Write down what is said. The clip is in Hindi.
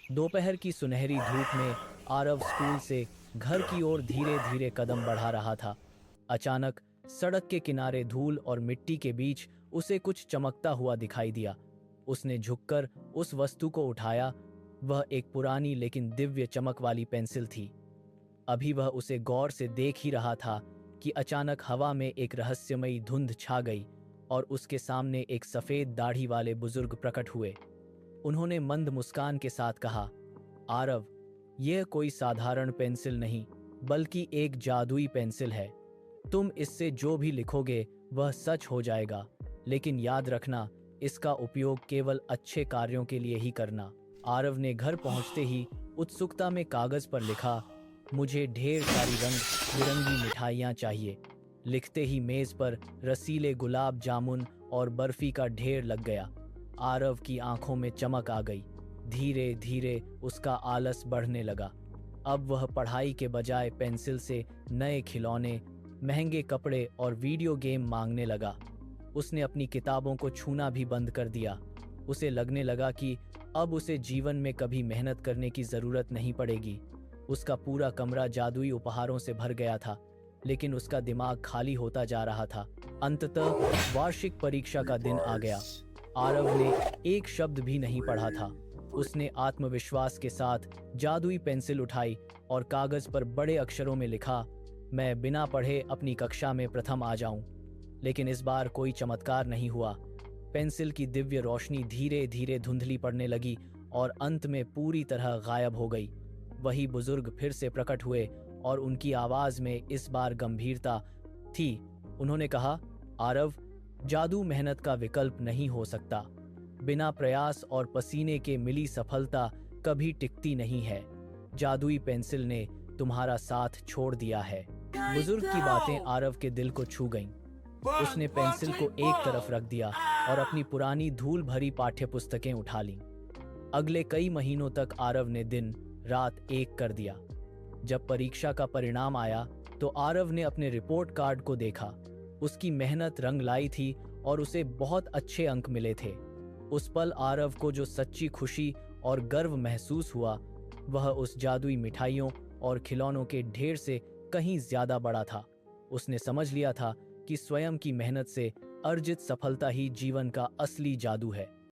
दोपहर की सुनहरी धूप में आरव स्कूल से घर की ओर धीरे धीरे कदम बढ़ा रहा था। अचानक सड़क के किनारे धूल और मिट्टी के बीच उसे कुछ चमकता हुआ दिखाई दिया। उसने झुककर उस वस्तु को उठाया। वह एक पुरानी लेकिन दिव्य चमक वाली पेंसिल थी। अभी वह उसे गौर से देख ही रहा था कि अचानक हवा में एक रहस्यमयी धुंध छा गई और उसके सामने एक सफेद दाढ़ी वाले बुजुर्ग प्रकट हुए। उन्होंने मंद मुस्कान के साथ कहा, आरव, यह कोई साधारण पेंसिल नहीं बल्कि एक जादुई पेंसिल है। तुम इससे जो भी लिखोगे वह सच हो जाएगा, लेकिन याद रखना, इसका उपयोग केवल अच्छे कार्यों के लिए ही करना। आरव ने घर पहुंचते ही उत्सुकता में कागज पर लिखा, मुझे ढेर सारी रंग बिरंगी मिठाइयाँ चाहिए। लिखते ही मेज पर रसीले गुलाब जामुन और बर्फी का ढेर लग गया। आरव की आंखों में चमक आ गई। धीरे धीरे उसका आलस बढ़ने लगा। अब वह पढ़ाई के बजाय पेंसिल से नए खिलौने, महंगे कपड़े और वीडियो गेम मांगने लगा। उसने अपनी किताबों को छूना भी बंद कर दिया। उसे लगने लगा कि अब उसे जीवन में कभी मेहनत करने की जरूरत नहीं पड़ेगी। उसका पूरा कमरा जादुई उपहारों से भर गया था, लेकिन उसका दिमाग खाली होता जा रहा था। अंततः वार्षिक परीक्षा का दिन आ गया। आरव ने एक शब्द भी नहीं पढ़ा था। उसने आत्मविश्वास के साथ जादुई पेंसिल उठाई और कागज पर बड़े अक्षरों में लिखा, मैं बिना पढ़े अपनी कक्षा में प्रथम आ जाऊं। लेकिन इस बार कोई चमत्कार नहीं हुआ। पेंसिल की दिव्य रोशनी धीरे धीरे धुंधली पड़ने लगी और अंत में पूरी तरह गायब हो गई। वही बुजुर्ग फिर से प्रकट हुए और उनकी आवाज में इस बार गंभीरता थी। उन्होंने कहा, आरव, जादू मेहनत का विकल्प नहीं हो सकता। बिना प्रयास और पसीने के मिली सफलता कभी टिकती नहीं है। जादुई पेंसिल ने तुम्हारा साथ छोड़ दिया है। बुजुर्ग की बातें आरव के दिल को छू गईं। उसने पेंसिल को एक तरफ रख दिया और अपनी पुरानी धूल भरी पाठ्यपुस्तकें उठा लीं। अगले कई महीनों तक आरव ने दिन रात एक कर दिया। जब परीक्षा का परिणाम आया तो आरव ने अपने रिपोर्ट कार्ड को देखा। उसकी मेहनत रंग लाई थी और उसे बहुत अच्छे अंक मिले थे। उस पल आरव को जो सच्ची खुशी और गर्व महसूस हुआ, वह उस जादुई मिठाइयों और खिलौनों के ढेर से कहीं ज्यादा बड़ा था। उसने समझ लिया था कि स्वयं की मेहनत से अर्जित सफलता ही जीवन का असली जादू है।